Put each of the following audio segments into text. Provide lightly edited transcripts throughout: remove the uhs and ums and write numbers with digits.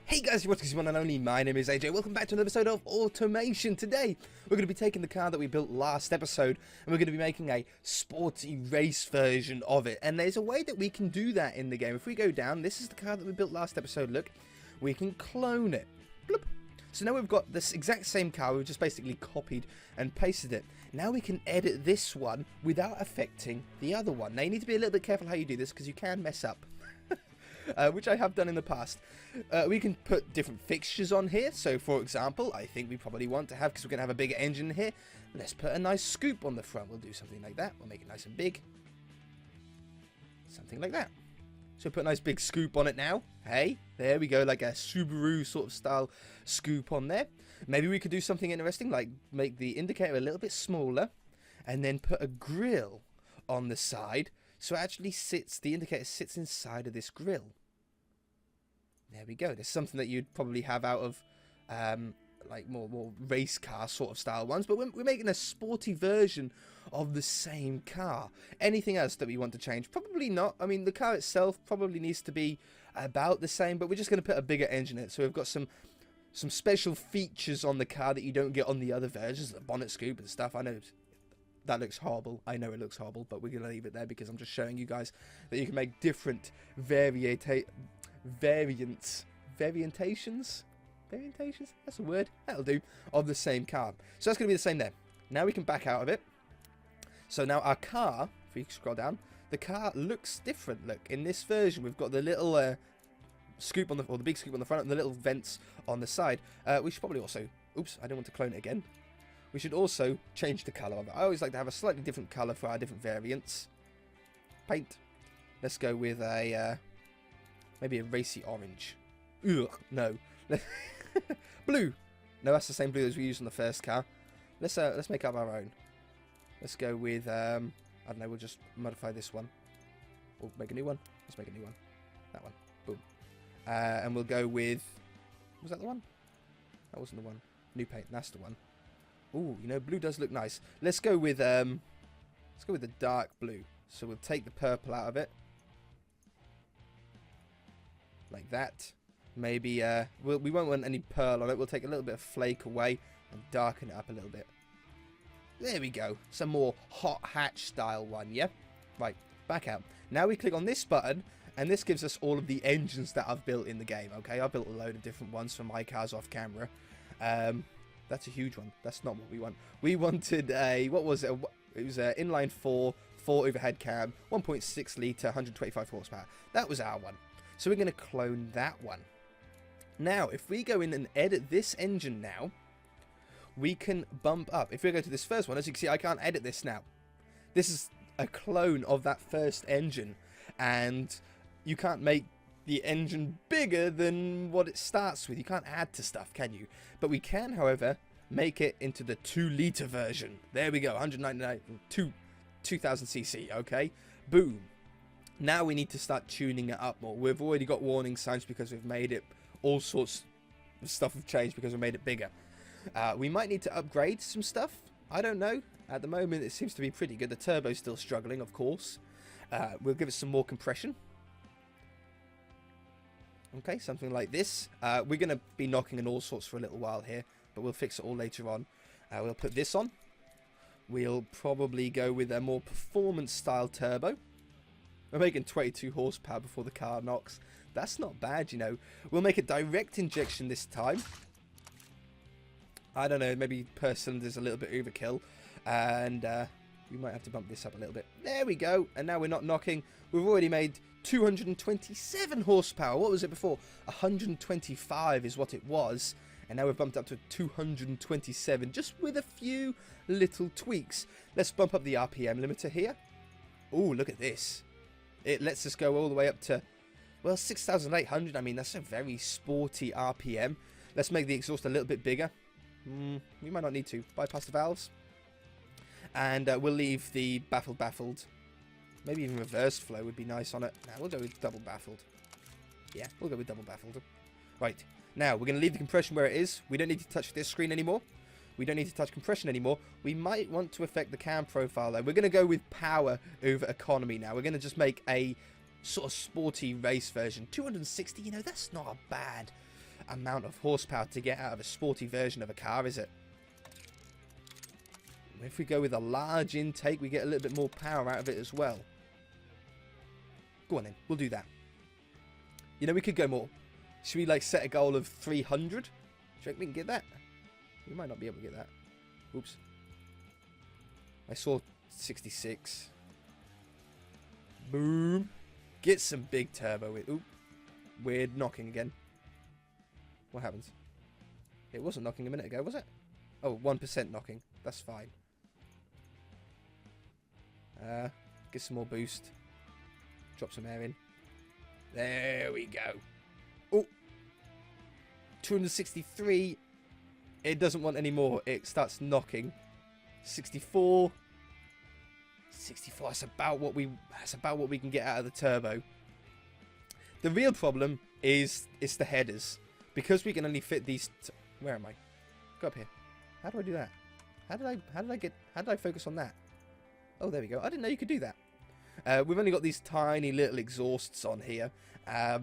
Hey guys, what's going on? One and only, my name is AJ. Welcome back to another episode of Automation. Today, we're going to be taking the car that we built last episode, and we're going to be making a sporty race version of it. And there's a way that we can do that in the game. If we go down, this is the car that we built last episode, look. We can clone it. Bloop. So now we've got this exact same car, we've just basically copied and pasted it. Now we can edit this one without affecting the other one. Now you need to be a little bit careful how you do this, because you can mess up. Which I have done in the past. We can put different fixtures on here. So, for example, I think we probably want to have, because we're going to have a bigger engine here, let's put a nice scoop on the front. We'll do something like that. We'll make it nice and big. Something like that. So, put a nice big scoop on it now. Hey, there we go, like a Subaru sort of style scoop on there. Maybe we could do something interesting, like make the indicator a little bit smaller, and then put a grille on the side. So it actually sits, the indicator sits inside of this grille. There we go. There's something that you'd probably have out of like more race car sort of style ones. But we're making a sporty version of the same car. Anything else that we want to change? Probably not. I mean, the car itself probably needs to be about the same. But we're just going to put a bigger engine in it. So we've got some special features on the car that you don't get on the other versions. The bonnet scoop and stuff. I know that looks horrible. I know it looks horrible, but we're going to leave it there because I'm just showing you guys that you can make different variations? That's a word. That'll do. Of the same car. So that's going to be the same there. Now we can back out of it. So now our car, if we scroll down, the car looks different. Look, in this version, we've got the little scoop on the, or the big scoop on the front and the little vents on the side. We should probably also, oops, I don't want to clone it again. We should also change the colour of it. I always like to have a slightly different colour for our different variants. Paint. Let's go with a maybe a racy orange. Ugh, no. Blue. No, that's the same blue as we used on the first car. Let's make up our own. Let's go with I don't know. We'll just modify this one. We'll make a new one. Let's make a new one. That one. Boom. And we'll go with. Was that the one? That wasn't the one. New paint. That's the one. Ooh, you know, blue does look nice. Let's go with the dark blue. So we'll take the purple out of it. Like that. Maybe, we won't want any pearl on it. We'll take a little bit of flake away and darken it up a little bit. There we go. Some more hot hatch style one, yeah? Right, back out. Now we click on this button, and this gives us all of the engines that I've built in the game, okay? I've built a load of different ones for my cars off camera. That's a huge one. That's not what we want. We wanted a, what was it? It was an inline 4 overhead cam, 1.6 litre, 125 horsepower. That was our one. So we're going to clone that one. Now, if we go in and edit this engine now, we can bump up. If we go to this first one, as you can see, I can't edit this now. This is a clone of that first engine. And you can't make the engine bigger than what it starts with. You can't add to stuff, can you? But we can, however, make it into the 2 litre version. There we go, 2000 cc, okay? Boom. Now we need to start tuning it up more. We've already got warning signs because we've made it, all sorts of stuff have changed because we made it bigger. We might need to upgrade some stuff. I don't know. At the moment, it seems to be pretty good. The turbo's still struggling, of course. We'll give it some more compression. Okay, something like this. We're going to be knocking in all sorts for a little while here, but we'll fix it all later on. We'll put this on. We'll probably go with a more performance-style turbo. We're making 22 horsepower before the car knocks. That's not bad, you know. We'll make a direct injection this time. I don't know, maybe per cylinder's a little bit overkill. And we might have to bump this up a little bit. There we go. And now we're not knocking. We've already made 227 horsepower. What was it before? 125 is what it was. And now we've bumped up to 227, just with a few little tweaks. Let's bump up the RPM limiter here. Oh, look at this. It lets us go all the way up to, well, 6,800. I mean, that's a very sporty RPM. Let's make the exhaust a little bit bigger. We might not need to. Bypass the valves. And we'll leave the baffled. Maybe even reverse flow would be nice on it. Nah, we'll go with double baffled. Yeah, we'll go with double baffled. Right, now we're going to leave the compression where it is. We don't need to touch this screen anymore. We don't need to touch compression anymore. We might want to affect the cam profile though. We're going to go with power over economy now. We're going to just make a sort of sporty race version. 260, you know, that's not bad amount of horsepower to get out of a sporty version of a car, is it? If we go with a large intake, we get a little bit more power out of it as well. Go on then, we'll do that. You know, we could go more. Should we like set a goal of 300? Do you think we can get that? We might not be able to get that. Oops. I saw 66. Boom. Get some big turbo with. Oop. Weird knocking again. What happens? It wasn't knocking a minute ago, was it? Oh, 1% knocking. That's fine. Get some more boost. Drop some air in. There we go. Oh. 263. It doesn't want any more. It starts knocking. 64. 64. That's about what we can get out of the turbo. The real problem is it's the headers, because we can only fit these. Where am I? Go up here. How do I do that? How did I focus on that? Oh, there we go. I didn't know you could do that. We've only got these tiny little exhausts on here,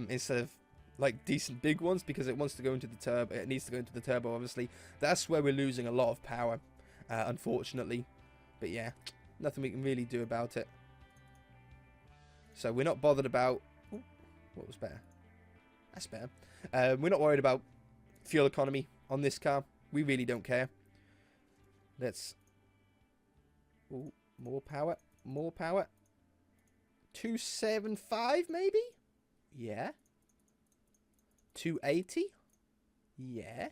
instead of like decent big ones, because it wants to go into the turbo. It needs to go into the turbo, obviously. That's where we're losing a lot of power, unfortunately. But yeah, nothing we can really do about it. So we're not bothered about. Ooh, what was better? That's better. We're not worried about fuel economy on this car. We really don't care. Let's. Ooh, more power. More power. 275 maybe? Yeah. 280? Yeah.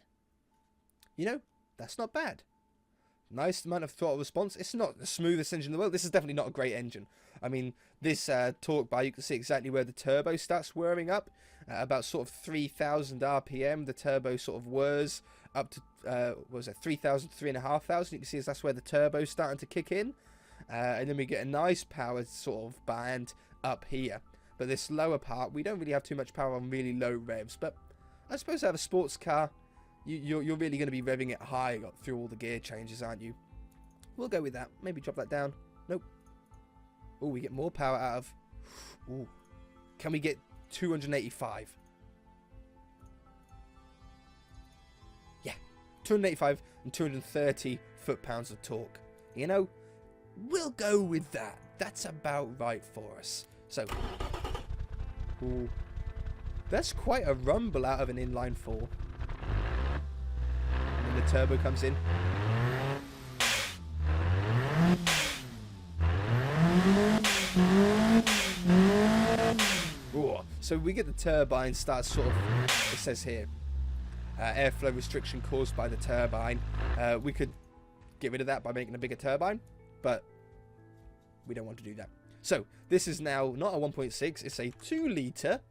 You know, that's not bad. Nice amount of throttle response. It's not the smoothest engine in the world. This is definitely not a great engine. I mean, this torque bar, you can see exactly where the turbo starts whirring up. About sort of 3,000 RPM, the turbo sort of whirs up to, what was it, 3,000, 3,500. You can see that's where the turbo's starting to kick in. And then we get a nice power sort of band up here. But this lower part, we don't really have too much power on really low revs. But I suppose to have a sports car, you're really going to be revving it high through all the gear changes, aren't you? We'll go with that. Maybe drop that down. Nope. Oh, we get more power out of. Ooh. Can we get 285? Yeah. 285 and 230 foot-pounds of torque. You know, we'll go with that. That's about right for us. So, ooh, that's quite a rumble out of an inline four. And the turbo comes in. Ooh, so we get the turbine starts sort of, it says here, airflow restriction caused by the turbine. We could get rid of that by making a bigger turbine, but we don't want to do that. So this is now not a 1.6, it's a 2 litre,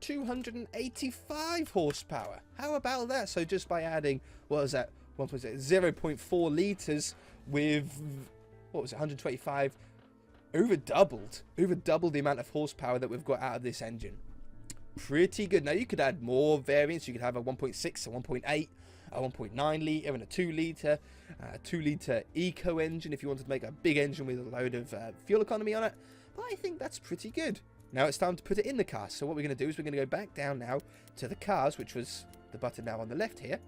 285 horsepower. How about that? So just by adding, what was that, 1.6, 0.4 litres with, what was it, 125, over doubled the amount of horsepower that we've got out of this engine. Pretty good. Now you could add more variants. You could have a 1.6, a 1.8, a 1.9 litre and a 2 litre, 2 litre eco engine if you wanted to make a big engine with a load of fuel economy on it. But I think that's pretty good. Now it's time to put it in the car. So what we're going to do is we're going to go back down now to the cars, which was the button now on the left here.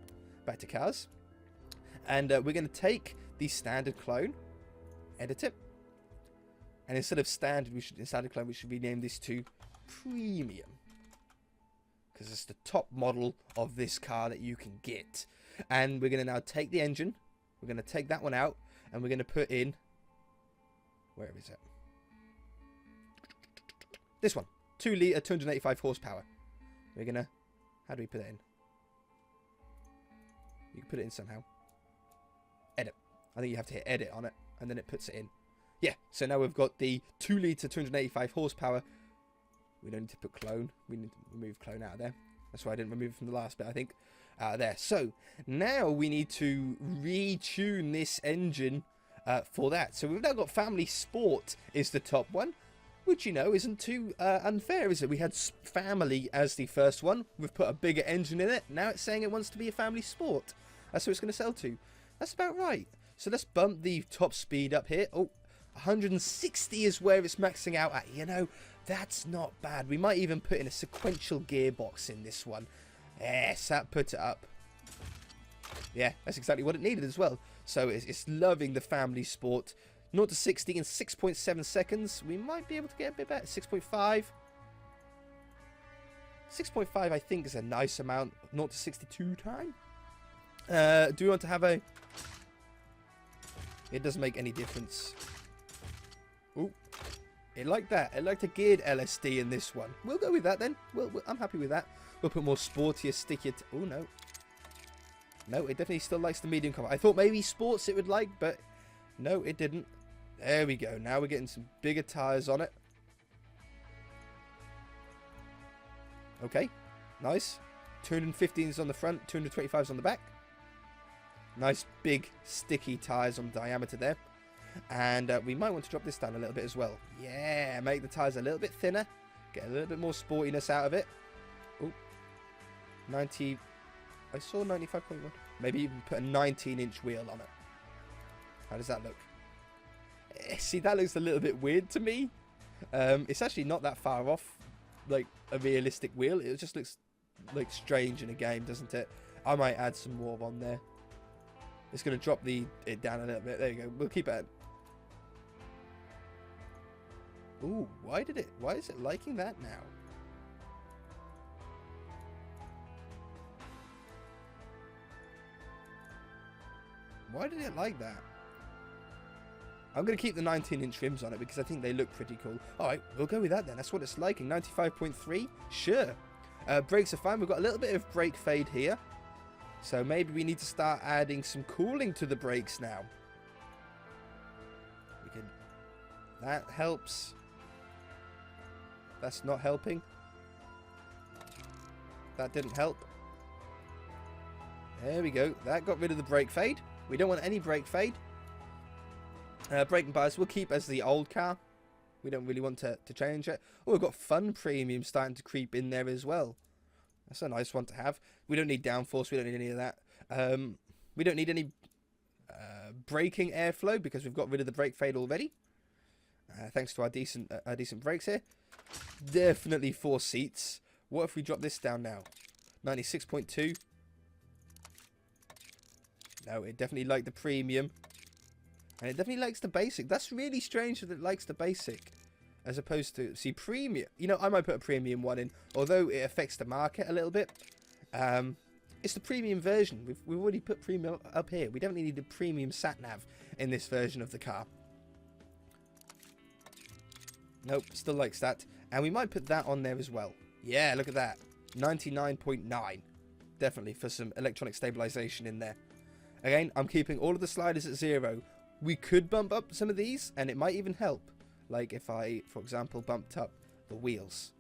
Back to cars. And we're going to take the standard clone, edit it. And instead of standard clone, we should rename this to premium. Because it's the top model of this car that you can get. And we're going to now take the engine. We're going to take that one out. And we're going to put in... Where is it? This one. 2 litre, 285 horsepower. We're going to... How do we put it in? You can put it in somehow. Edit. I think you have to hit edit on it. And then it puts it in. Yeah, so now we've got the 2 litre, 285 horsepower. We don't need to put clone. We need to remove clone out of there. That's why I didn't remove it from the last bit, I think. Out of there. So, now we need to retune this engine for that. So, we've now got Family Sport is the top one. Which, you know, isn't too unfair, is it? We had Family as the first one. We've put a bigger engine in it. Now it's saying it wants to be a Family Sport. That's what it's going to sell to. That's about right. So, let's bump the top speed up here. Oh. 160 is where it's maxing out at. You know, That's not bad. We might even put in a sequential gearbox in this one. Yes, that put it up. Yeah, that's exactly what it needed as well. So it's loving the family sport. 0 to 60 in 6.7 seconds. We might be able to get a bit better. 6.5. 6.5 I think is a nice amount. 0 to 62 time. Do we want to have a... It doesn't make any difference. Ooh. It liked that. It liked a geared LSD in this one. We'll go with that then. I'm happy with that. We'll put more sportier, stickier... Oh, no. No, it definitely still likes the medium combat. I thought maybe sports it would like, but no, it didn't. There we go. Now we're getting some bigger tyres on it. Okay. Nice. 215s on the front, 225s on the back. Nice big sticky tyres on diameter there. And we might want to drop this down a little bit as well. Yeah, make the tyres a little bit thinner. Get a little bit more sportiness out of it. Oh, 90. I saw 95.1. Maybe even put a 19-inch wheel on it. How does that look? See, that looks a little bit weird to me. It's actually not that far off, like a realistic wheel. It just looks like strange in a game, doesn't it? I might add some more on there. It's going to drop it down a little bit. There you go. We'll keep it. Ooh, why is it liking that now? Why did it like that? I'm going to keep the 19-inch rims on it because I think they look pretty cool. Alright, we'll go with that then. That's what it's liking. 95.3? Sure. Brakes are fine. We've got a little bit of brake fade here. So maybe we need to start adding some cooling to the brakes now. That helps. That's not helping. That didn't help. There we go. That got rid of the brake fade. We don't want any brake fade. Braking bars we'll keep as the old car. We don't really want to change it. Oh, we've got fun premium starting to creep in there as well. That's a nice one to have. We don't need downforce. We don't need any of that. We don't need any braking airflow because we've got rid of the brake fade already. Thanks to our decent brakes here. Definitely 4 seats. What if we drop this down now? 96.2. No, it definitely liked the premium. And it definitely likes the basic. That's really strange that it likes the basic. As opposed to, see, premium. You know, I might put a premium one in. Although it affects the market a little bit. It's the premium version. We've already put premium up here. We don't need the premium sat-nav in this version of the car. Nope, still likes that. And we might put that on there as well. Yeah, look at that. 99.9. Definitely for some electronic stabilization in there. Again, I'm keeping all of the sliders at 0. We could bump up some of these, and it might even help. Like if I, for example, bumped up the wheels.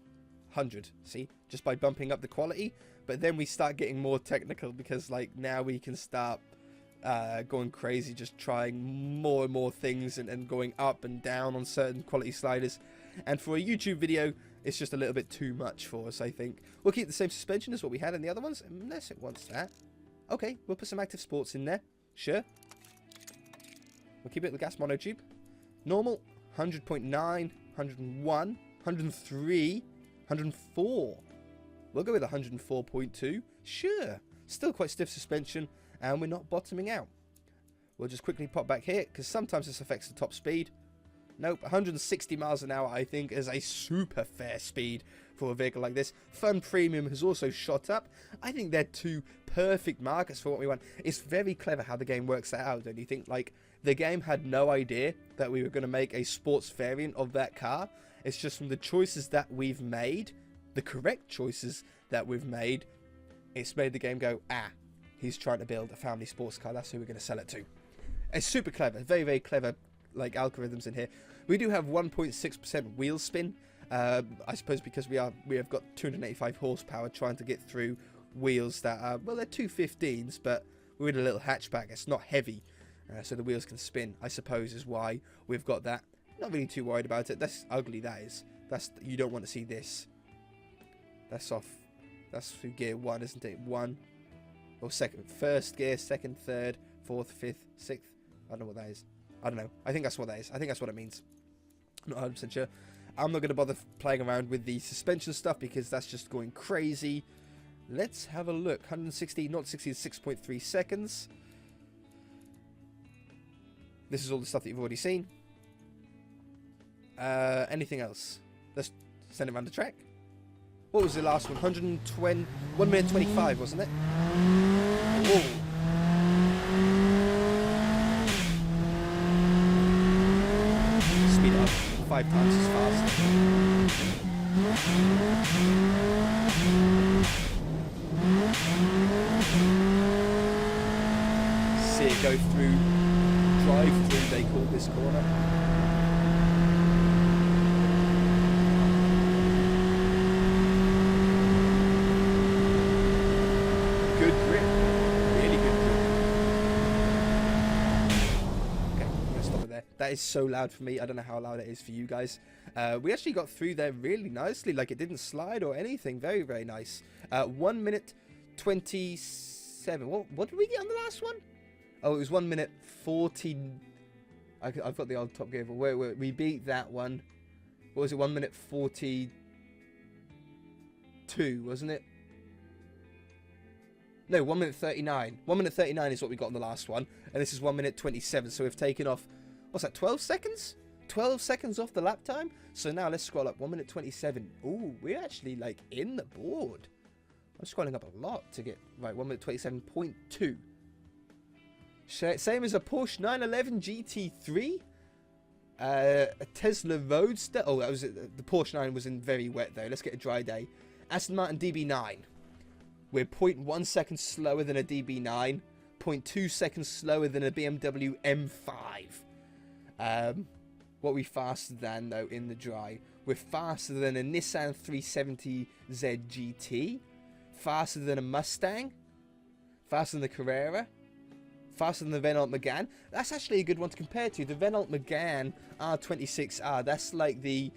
100, see? Just by bumping up the quality. But then we start getting more technical because, like, now we can start going crazy, just trying more and more things and going up and down on certain quality sliders. And for a YouTube video, it's just a little bit too much for us, I think. We'll keep the same suspension as what we had in the other ones, unless it wants that. Okay, we'll put some active sports in there. Sure. We'll keep it the gas monotube. Normal, 100.9, 101, 103, 104. We'll go with 104.2. Sure. Still quite stiff suspension, and we're not bottoming out. We'll just quickly pop back here, because sometimes this affects the top speed. Nope, 160 miles an hour, I think, is a super fair speed for a vehicle like this. Fun Premium has also shot up. I think they're 2 perfect markers for what we want. It's very clever how the game works that out, don't you think? Like, the game had no idea that we were going to make a sports variant of that car. It's just from the choices that we've made, the correct choices that we've made, it's made the game go, ah, he's trying to build a family sports car. That's who we're going to sell it to. It's super clever. Very, very clever, like, algorithms in here. We do have 1.6% wheel spin. I suppose because we have got 285 horsepower trying to get through wheels that are, well, they're 215s, but we're in a little hatchback. It's not heavy, so the wheels can spin, I suppose, is why we've got that. Not really too worried about it. That's ugly, that is. You don't want to see this. That's off. That's through gear 1, isn't it? 1 or second, first gear, second, third, fourth, fifth, sixth. I don't know what that is. I don't know. I think that's what that is. I think that's what it means. I'm not 100% sure. I'm not going to bother playing around with the suspension stuff because that's just going crazy. Let's have a look. 160, not 60, 6.3 seconds. This is all the stuff that you've already seen. Anything else? Let's send it around the track. What was the last one? 120, 1 minute 25, wasn't it? Whoa. Speed it up 5 times as fast. See it go through, drive through, they call this corner. Good grip, really good grip. Okay, I'm gonna stop it there. That is so loud for me. I don't know how loud it is for you guys. We actually got through there really nicely, like it didn't slide or anything. Very, very nice. 1 minute 27. What did we get on the last one? Oh, it was 1 minute 40. I've got the old Top Gear. Wait, we beat that one. What was it? 1 minute 42, wasn't it? No, 1 minute 39. 1 minute 39 is what we got on the last one. And this is 1 minute 27. So we've taken off, what's that, 12 seconds? 12 seconds off the lap time. So now let's scroll up. 1 minute 27. Ooh, we're actually like in the board. I'm scrolling up a lot to get, right, 1 minute 27.2. Same as a Porsche 911 GT3. A Tesla Roadster. Oh, that was it. The Porsche 9 was in very wet though. Let's get a dry day. Aston Martin DB9. We're 0.1 seconds slower than a DB9, 0.2 seconds slower than a BMW M5. What are we faster than, though, in the dry? We're faster than a Nissan 370Z GT, faster than a Mustang, faster than the Carrera, faster than the Renault Megane. That's actually a good one to compare to. The Renault Megane R26R, that's like the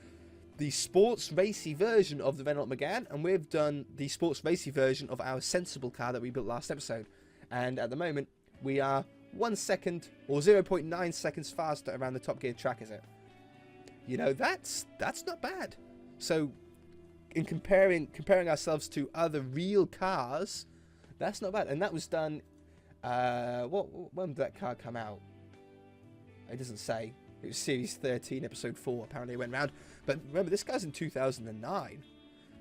sports racy version of the Renault Megane, and we've done the sports racy version of our sensible car that we built last episode. And at the moment, we are 1 second or 0.9 seconds faster around the Top Gear track, is it? You know, that's not bad. So, in comparing ourselves to other real cars, that's not bad. And that was done. When did that car come out? It doesn't say. It was Series 13, Episode 4, apparently it went round. But remember, this car's in 2009.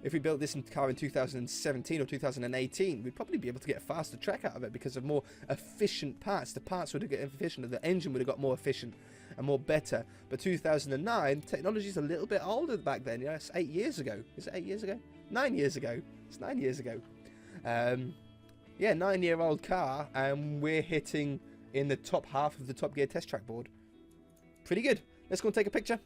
If we built this car in 2017 or 2018, we'd probably be able to get a faster track out of it because of more efficient parts. The parts would have got efficient, the engine would have got more efficient and more better. But 2009, technology's a little bit older back then. You know, it's 8 years ago. Is it 8 years ago? 9 years ago. It's 9 years ago. Yeah, 9-year-old car, and we're hitting in the top half of the Top Gear test track board. Pretty good. Let's go and take a picture.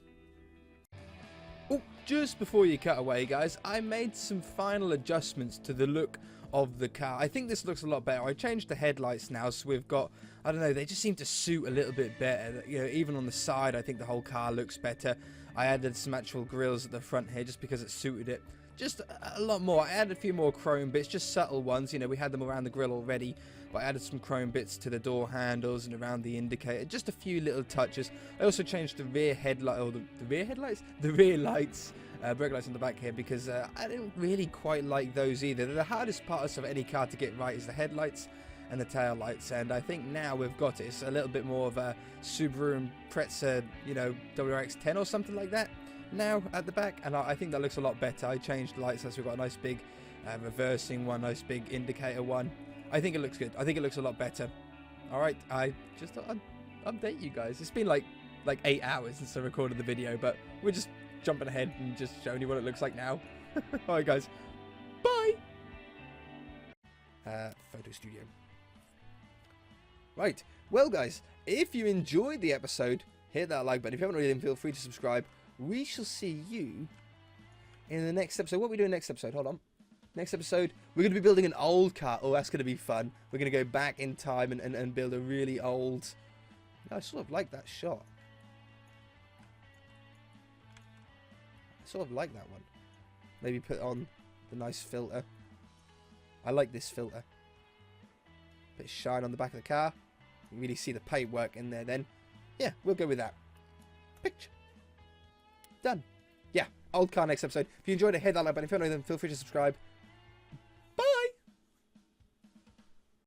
Oh, just before you cut away, guys, I made some final adjustments to the look of the car. I think this looks a lot better. I changed the headlights now, so we've got, I don't know, they just seem to suit a little bit better. You know, even on the side, I think the whole car looks better. I added some actual grills at the front here just because it suited it just a lot more. I added a few more chrome bits, just subtle ones. You know, we had them around the grille already, but I added some chrome bits to the door handles and around the indicator. Just a few little touches. I also changed the rear headlight, or the rear headlights? The rear lights, brake lights on the back here, because I didn't really quite like those either. The hardest part of any car to get right is the headlights and the tail lights, and I think now we've got it. It's a little bit more of a Subaru Impreza, you know, WRX-10 or something like that now at the back, and I think that looks a lot better. I changed the lights, so we've got a nice big reversing one, nice big indicator one. I think it looks good. I think it looks a lot better. Alright, I just thought I'd update you guys. It's been like 8 hours since I recorded the video, but we're just jumping ahead and just showing you what it looks like now. Alright guys, bye! Photo studio. Right, well guys, if you enjoyed the episode, hit that like button. If you haven't already, then feel free to subscribe. We shall see you in the next episode. What are we doing next episode? Hold on. Next episode, we're going to be building an old car. Oh, that's going to be fun. We're going to go back in time and build a really old... I sort of like that shot. I sort of like that one. Maybe put on the nice filter. I like this filter. Bit of shine on the back of the car. You can really see the paintwork in there then. Yeah, we'll go with that. Picture. Done. Yeah. old car next episode. If you enjoyed it, hit that like button. If you don't know them, feel free to subscribe.